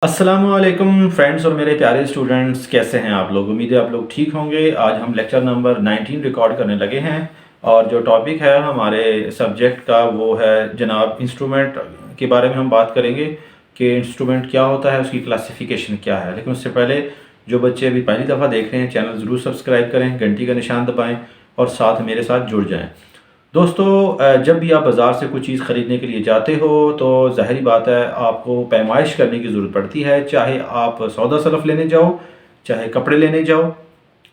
अस्सलामुअलैकुम फ्रेंड्स और मेरे प्यारे स्टूडेंट्स, कैसे हैं आप लोग। उम्मीद है आप लोग ठीक होंगे। आज हम लेक्चर नंबर 19 रिकॉर्ड करने लगे हैं और जो टॉपिक है हमारे सब्जेक्ट का वो है जनाब इंस्ट्रूमेंट के बारे में हम बात करेंगे कि इंस्ट्रूमेंट क्या होता है, उसकी क्लासिफिकेशन क्या है। लेकिन उससे पहले जो बच्चे अभी पहली दफ़ा देख रहे हैं चैनल ज़रूर सब्सक्राइब करें, घंटी का निशान दबाएँ और साथ मेरे साथ जुड़ जाएँ। दोस्तों, जब भी आप बाज़ार से कोई चीज़ ख़रीदने के लिए जाते हो तो ज़ाहिरी बात है आपको पैमाइश करने की ज़रूरत पड़ती है। चाहे आप सौदा सलफ़ लेने जाओ, चाहे कपड़े लेने जाओ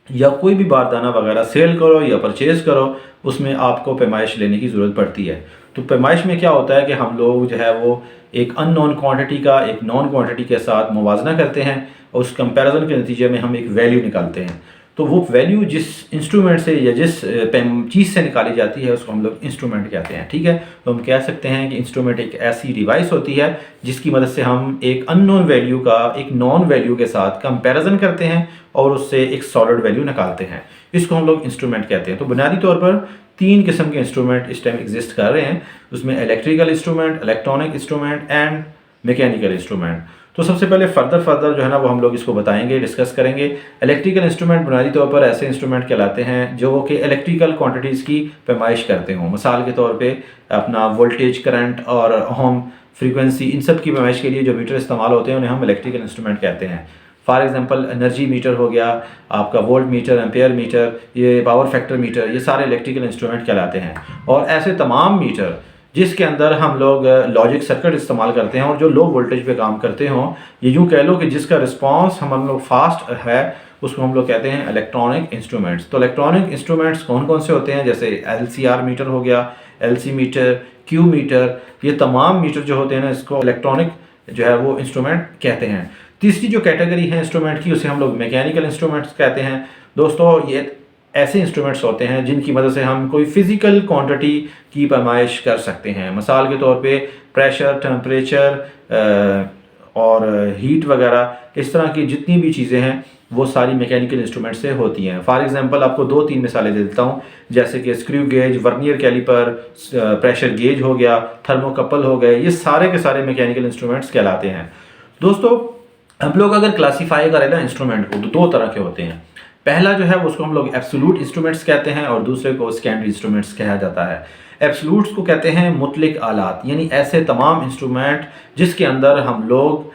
या कोई भी बारदाना वगैरह सेल करो या परचेज़ करो, उसमें आपको पैमाइश लेने की ज़रूरत पड़ती है। तो पैमाइश में क्या होता है कि हम लोग जो है वो एक अननोन क्वांटिटी का एक नॉन क्वांटिटी के साथ मुवाजना करते हैं और उस कंपैरिजन के नतीजे में हम एक वैल्यू निकालते हैं। तो वो वैल्यू जिस इंस्ट्रूमेंट से या जिस चीज़ से निकाली जाती है उसको हम लोग इंस्ट्रूमेंट कहते हैं। ठीक है, तो हम कह सकते हैं कि इंस्ट्रूमेंट एक ऐसी डिवाइस होती है जिसकी मदद से हम एक अननोन वैल्यू का एक नॉन वैल्यू के साथ कंपैरिजन करते हैं और उससे एक सॉलिड वैल्यू निकालते हैं। इसको हम लोग इंस्ट्रूमेंट कहते हैं। तो बुनियादी तौर पर तीन किस्म के इंस्ट्रूमेंट इस टाइम एग्जिस्ट कर रहे हैं, उसमें electrical instrument, electronic instrument and mechanical instrument. तो सबसे पहले फर्दर जो है ना वो हम लोग इसको बताएंगे, डिस्कस करेंगे। इलेक्ट्रिकल इंस्ट्रूमेंट बुनियादी तौर पर ऐसे इंस्ट्रूमेंट कहलाते हैं जो कि इलेक्ट्रिकल क्वांटिटीज़ की पैमाइश करते हों। मिसाल के तौर पे अपना वोल्टेज, करंट और ओम, फ्रीक्वेंसी, इन सब की पैमाइश के लिए जो मीटर इस्तेमाल होते हैं उन्हें हम इलेक्ट्रिकल इंस्ट्रूमेंट कहते हैं। फॉर एग्जांपल एनर्जी मीटर हो गया, आपका वोल्ट मीटर, एम्पेयर मीटर, ये पावर फैक्टर मीटर, ये सारे इलेक्ट्रिकल इंस्ट्रूमेंट कहलाते हैं। और ऐसे तमाम मीटर जिसके अंदर हम लोग लॉजिक सर्किट इस्तेमाल करते हैं और जो लो वोल्टेज पे काम करते हों, ये यूँ कह लो कि जिसका रिस्पांस हम लोग फास्ट है, उसको हम लोग कहते हैं इलेक्ट्रॉनिक इंस्ट्रूमेंट्स। तो इलेक्ट्रॉनिक इंस्ट्रूमेंट्स कौन कौन से होते हैं, जैसे LCR मीटर हो गया, LC मीटर, Q मीटर, ये तमाम मीटर जो होते हैं ना इसको इलेक्ट्रॉनिक जो है वो इंस्ट्रूमेंट कहते हैं। तीसरी जो कैटेगरी है इंस्ट्रूमेंट की उसे हम लोग मैकेनिकल इंस्ट्रूमेंट्स कहते हैं। दोस्तों, ये ऐसे इंस्ट्रूमेंट होते हैं जिनकी मदद से हम कोई फिज़िकल क्वांटिटी की पैमाइश कर सकते हैं। मिसाल के तौर पे प्रेशर, टेम्परेचर और हीट वगैरह, इस तरह की जितनी भी चीज़ें हैं वो सारी मैकेनिकल इंस्ट्रूमेंट से होती हैं। फॉर एग्जांपल आपको 2-3 मिसालें दे देता हूँ, जैसे कि screw gauge, vernier calliper, pressure gauge हो गया, थर्मोकपल हो गए, ये सारे के सारे मैकेनिकल इंस्ट्रूमेंट्स कहलाते हैं। दोस्तों, हम लोग अगर क्लासीफाई करें ना इंस्ट्रूमेंट को तो दो तरह के होते हैं। पहला जो है उसको हम लोग एब्सोल्यूट इंस्ट्रूमेंट्स कहते हैं और दूसरे को सेकेंडरी इंस्ट्रूमेंट्स कहा जाता है। एब्सोल्यूट्स को कहते हैं मुतलिक आलात, यानी ऐसे तमाम इंस्ट्रूमेंट जिसके अंदर हम लोग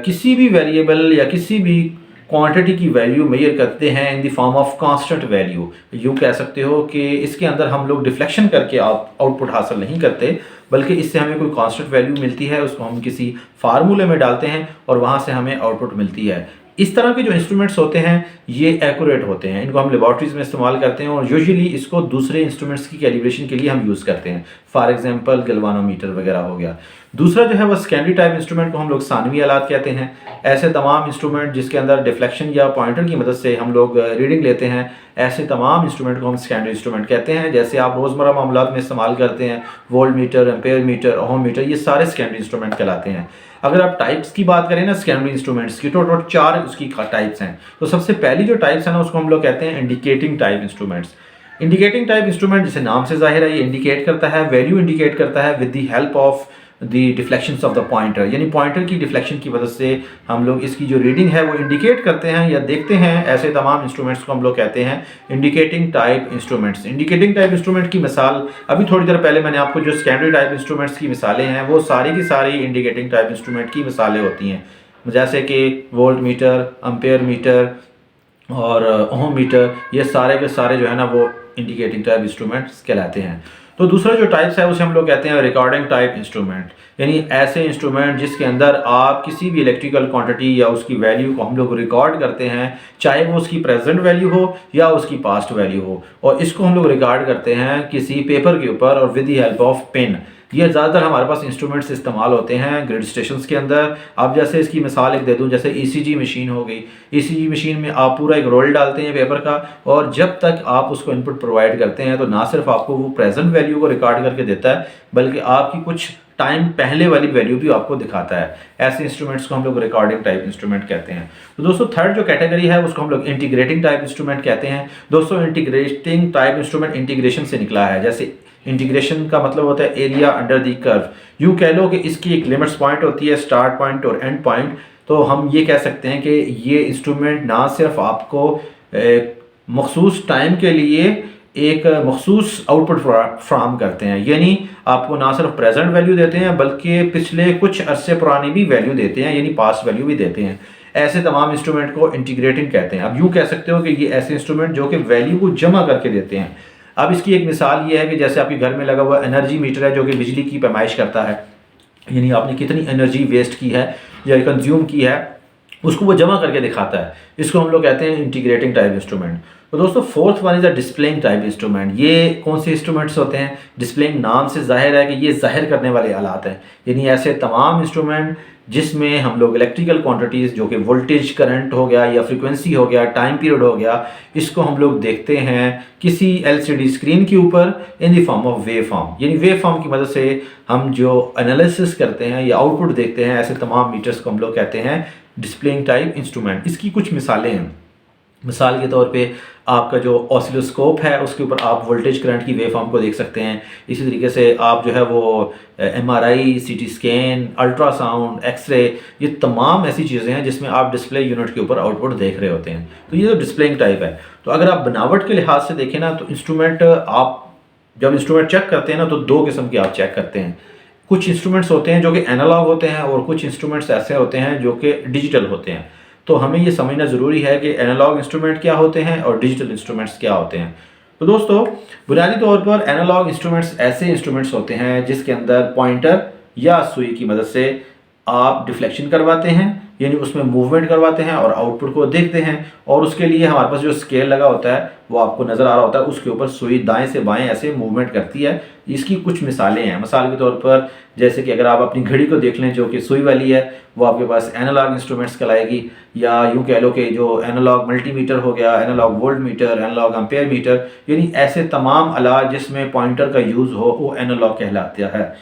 किसी भी वेरिएबल या किसी भी क्वांटिटी की वैल्यू मेजर करते हैं in the form of constant value. यूँ कह सकते हो कि इसके अंदर हम लोग डिफ्लेक्शन करके आउटपुट हासिल नहीं करते, बल्कि इससे हमें कोई कांस्टेंट वैल्यू मिलती है, उसको हम किसी फार्मूले में डालते हैं और वहाँ से हमें आउटपुट मिलती है। इस तरह के जो इंस्ट्रूमेंट्स होते हैं ये एक्यूरेट होते हैं, इनको हम लेबॉर्ट्रीज में इस्तेमाल करते हैं और यूजुअली इसको दूसरे इंस्ट्रूमेंट्स की कैलिब्रेशन के लिए हम यूज़ करते हैं। फॉर एग्जांपल गैल्वानोमीटर वगैरह हो गया। दूसरा जो है वह सेकेंडरी टाइप इंस्ट्रूमेंट को हम लोग सानवी आलात कहते हैं। ऐसे तमाम इंस्ट्रूमेंट जिसके अंदर डिफ्लेक्शन या पॉइंटर की मदद से हम लोग रीडिंग लेते हैं, ऐसे तमाम इंस्ट्रूमेंट को हम सेकेंडरी इंस्ट्रूमेंट कहते हैं। जैसे आप रोज़मर्रा मामलात में इस्तेमाल करते हैं वोल्ट मीटर, एम्पेयर मीटर, ओम मीटर, ये सारे सेकेंडरी इंस्ट्रूमेंट कहलाते हैं। अगर आप टाइप्स की बात करें ना सेकेंडरी इंस्ट्रूमेंट्स की, तो टोटल 4 उसकी टाइप्स हैं। तो सबसे पहली जो टाइप्स है ना उसको हम लोग कहते हैं indicating type instruments. Indicating type instrument जैसे नाम से जाहिर है ये इंडिकेट करता है, वैल्यू इंडिकेट करता है with the help of the deflections of the pointer, यानी पॉइंटर की डिफ्लेक्शन की मदद से हम लोग इसकी जो रीडिंग है वो इंडिकेट करते हैं या देखते हैं। ऐसे तमाम इंस्ट्रूमेंट्स को हम लोग कहते हैं indicating type instruments. Indicating type instrument की मिसाल अभी थोड़ी देर पहले मैंने आपको जो सेकेंडरी टाइप इंस्ट्रूमेंट्स की मिसालें हैं वो सारी की सारी इंडिकेटिंग टाइप इंस्ट्रूमेंट की मिसालें होती हैं, जैसे कि वोल्ट मीटर, एम्पेयर मीटर और ओम मीटर, ये सारे के सारे जो है ना वो इंडिकेटिंग टाइप इंस्ट्रूमेंट्स कहलाते हैं। तो दूसरा जो टाइप्स है उसे हम लोग कहते हैं रिकॉर्डिंग टाइप इंस्ट्रूमेंट, यानी ऐसे इंस्ट्रूमेंट जिसके अंदर आप किसी भी इलेक्ट्रिकल क्वांटिटी या उसकी वैल्यू को हम लोग रिकॉर्ड करते हैं, चाहे वो उसकी प्रेजेंट वैल्यू हो या उसकी पास्ट वैल्यू हो, और इसको हम लोग रिकॉर्ड करते हैं किसी पेपर के ऊपर और with the help of pen. ये ज़्यादातर हमारे पास इंस्ट्रूमेंट्स इस्तेमाल होते हैं ग्रिड स्टेशंस के अंदर। अब जैसे इसकी मिसाल एक दे दूं, जैसे ECG मशीन हो गई। ECG मशीन में आप पूरा एक रोल डालते हैं पेपर का और जब तक आप उसको इनपुट प्रोवाइड करते हैं तो ना सिर्फ आपको वो प्रेजेंट वैल्यू को रिकॉर्ड करके देता है बल्कि आपकी कुछ टाइम पहले वाली वैल्यू भी आपको दिखाता है। ऐसे इंस्ट्रूमेंट्स को हम लोग रिकॉर्डिंग टाइप इंस्ट्रूमेंट कहते हैं। तो दोस्तों, थर्ड जो कैटेगरी है उसको हम लोग इंटीग्रेटिंग टाइप इंस्ट्रूमेंट कहते हैं। दोस्तों, इंटीग्रेटिंग टाइप इंस्ट्रूमेंट इंटीग्रेशन से निकला है। जैसे इंटीग्रेशन का मतलब होता है एरिया अंडर दी कर्व। यूँ कह लो कि इसकी एक लिमिट्स पॉइंट होती है, स्टार्ट पॉइंट और एंड पॉइंट। तो हम ये कह सकते हैं कि ये इंस्ट्रूमेंट ना सिर्फ आपको मखसूस टाइम के लिए एक मखसूस आउटपुट फ्राहम करते हैं, यानी आपको ना सिर्फ प्रेजेंट वैल्यू देते हैं बल्कि पिछले कुछ अरसे पुरानी भी वैल्यू देते हैं, यानी पास्ट वैल्यू भी देते हैं। ऐसे तमाम इंस्ट्रूमेंट को इंटीग्रेटिंग कहते हैं। अब यूँ कह सकते हो कि ये ऐसे इंस्ट्रूमेंट जो कि वैल्यू को जमा करके देते हैं। अब इसकी एक मिसाल ये है कि जैसे आपके घर में लगा हुआ एनर्जी मीटर है जो कि बिजली की पैमाइश करता है, यानी आपने कितनी एनर्जी वेस्ट की है या कंज्यूम की है उसको वो जमा करके दिखाता है। इसको हम लोग कहते हैं इंटीग्रेटिंग टाइप इंस्ट्रूमेंट। तो दोस्तों fourth one is a displaying type instrument. ये कौन से इंस्ट्रूमेंट्स होते हैं? डिस्प्लेइंग नाम से जाहिर है कि ये जाहिर करने वाले आलात हैं, यानी ऐसे तमाम इंस्ट्रूमेंट जिसमें हम लोग इलेक्ट्रिकल क्वांटिटीज़ जो कि वोल्टेज करंट हो गया या फ्रीक्वेंसी हो गया, टाइम पीरियड हो गया, इसको हम लोग देखते हैं किसी एलसीडी स्क्रीन के ऊपर in the form of wave form, यानी वेव फॉर्म की मदद से हम जो एनालिसिस करते हैं या आउटपुट देखते हैं, ऐसे तमाम मीटर्स को हम लोग कहते हैं डिस्प्लेइंग टाइप इंस्ट्रूमेंट। इसकी कुछ मिसालें हैं। मिसाल के तौर पे आपका जो ऑसिलोस्कोप है उसके ऊपर आप वोल्टेज करंट की वेव फॉर्म को देख सकते हैं। इसी तरीके से आप जो है वो MRI, CT scan, ultrasound, x ray, ये तमाम ऐसी चीज़ें हैं जिसमें आप डिस्प्ले यूनिट के ऊपर आउटपुट देख रहे होते हैं। तो ये तो डिस्प्लेइंग टाइप है। तो अगर आप बनावट के लिहाज से देखें ना तो इंस्ट्रूमेंट, आप जब इंस्ट्रूमेंट चेक करते हैं ना तो दो किस्म के आप चेक करते हैं। कुछ इंस्ट्रूमेंट्स होते हैं जो कि एनालॉग होते हैं और कुछ इंस्ट्रूमेंट्स ऐसे होते हैं जो कि डिजिटल होते हैं। तो हमें ये समझना ज़रूरी है कि एनालॉग इंस्ट्रूमेंट क्या होते हैं और डिजिटल इंस्ट्रूमेंट्स क्या होते हैं। तो दोस्तों बुनियादी तौर पर एनालॉग इंस्ट्रूमेंट्स ऐसे इंस्ट्रूमेंट्स होते हैं जिसके अंदर पॉइंटर या सुई की मदद से आप डिफ्लेक्शन करवाते हैं, यानी उसमें मूवमेंट करवाते हैं और आउटपुट को देखते हैं। और उसके लिए हमारे पास जो स्केल लगा होता है वो आपको नज़र आ रहा होता है, उसके ऊपर सुई दाएं से बाएं ऐसे मूवमेंट करती है। इसकी कुछ मिसालें हैं। मिसाल के तौर पर जैसे कि अगर आप अपनी घड़ी को देख लें जो कि सुई वाली है, वो आपके पास एनालॉग इंस्ट्रूमेंट्स कहलाएगी, या यूँ कह लो कि जो एनालॉग मल्टीमीटर हो गया, analogue voltmeter, analogue ampere meter, यानी ऐसे तमाम आलात जिसमें पॉइंटर का यूज़ हो वो एनालॉग कहलाता है।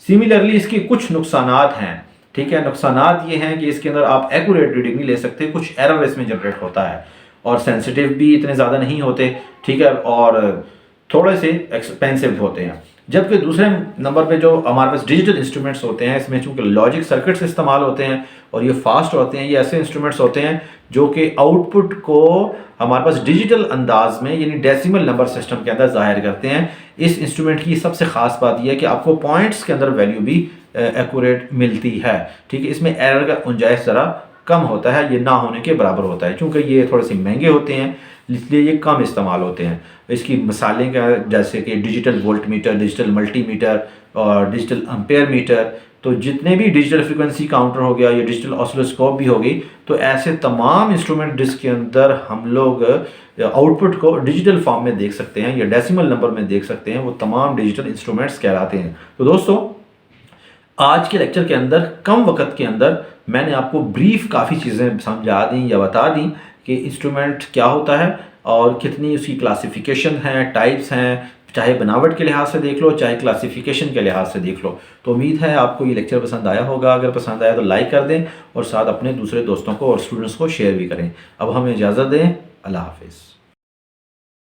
सिमिलरली इसके कुछ नुकसानात हैं। ठीक है, नुकसानात ये हैं कि इसके अंदर आप एक्यूरेट रीडिंग नहीं ले सकते, कुछ एरर इसमें जनरेट होता है, और सेंसिटिव भी इतने ज़्यादा नहीं होते। ठीक है, और थोड़े से एक्सपेंसिव होते हैं। जबकि दूसरे नंबर पे जो हमारे पास डिजिटल इंस्ट्रूमेंट्स होते हैं, इसमें चूंकि लॉजिक सर्किट्स इस्तेमाल होते हैं और ये फास्ट होते हैं, ये ऐसे इंस्ट्रूमेंट्स होते हैं जो कि आउटपुट को हमारे पास डिजिटल अंदाज में यानी डेसिमल नंबर सिस्टम के अंदर जाहिर करते हैं। इस इंस्ट्रूमेंट की सबसे ख़ास बात यह है कि आपको पॉइंट्स के अंदर वैल्यू भी एक्यूरेट मिलती है। ठीक है, इसमें एरर का गुंजाइश ज़रा कम होता है, ये ना होने के बराबर होता है। क्योंकि ये थोड़े से महंगे होते हैं इसलिए ये कम इस्तेमाल होते हैं। इसकी मिसालें क्या, जैसे कि digital volt meter, digital multimeter और डिजिटल एम्पेयर मीटर। तो जितने भी डिजिटल फ्रीक्वेंसी काउंटर हो गया या डिजिटल ऑसिलोस्कोप भी हो गई, तो ऐसे तमाम इंस्ट्रूमेंट जिसके अंदर हम लोग आउटपुट को डिजिटल फॉर्म में देख सकते हैं या डेसिमल नंबर में देख सकते हैं, वो तमाम डिजिटल इंस्ट्रूमेंट्स कहलाते हैं। तो दोस्तों आज के लेक्चर के अंदर कम वक्त के अंदर मैंने आपको ब्रीफ काफ़ी चीज़ें समझा दी या बता दी कि इंस्ट्रूमेंट क्या होता है और कितनी उसकी क्लासिफिकेशन है, टाइप्स हैं, चाहे बनावट के लिहाज से देख लो चाहे क्लासिफिकेशन के लिहाज से देख लो। तो उम्मीद है आपको ये लेक्चर पसंद आया होगा। अगर पसंद आया तो लाइक कर दें और साथ अपने दूसरे दोस्तों को और स्टूडेंट्स को शेयर भी करें। अब हमें इजाज़त दें। अल्लाह हाफिज़।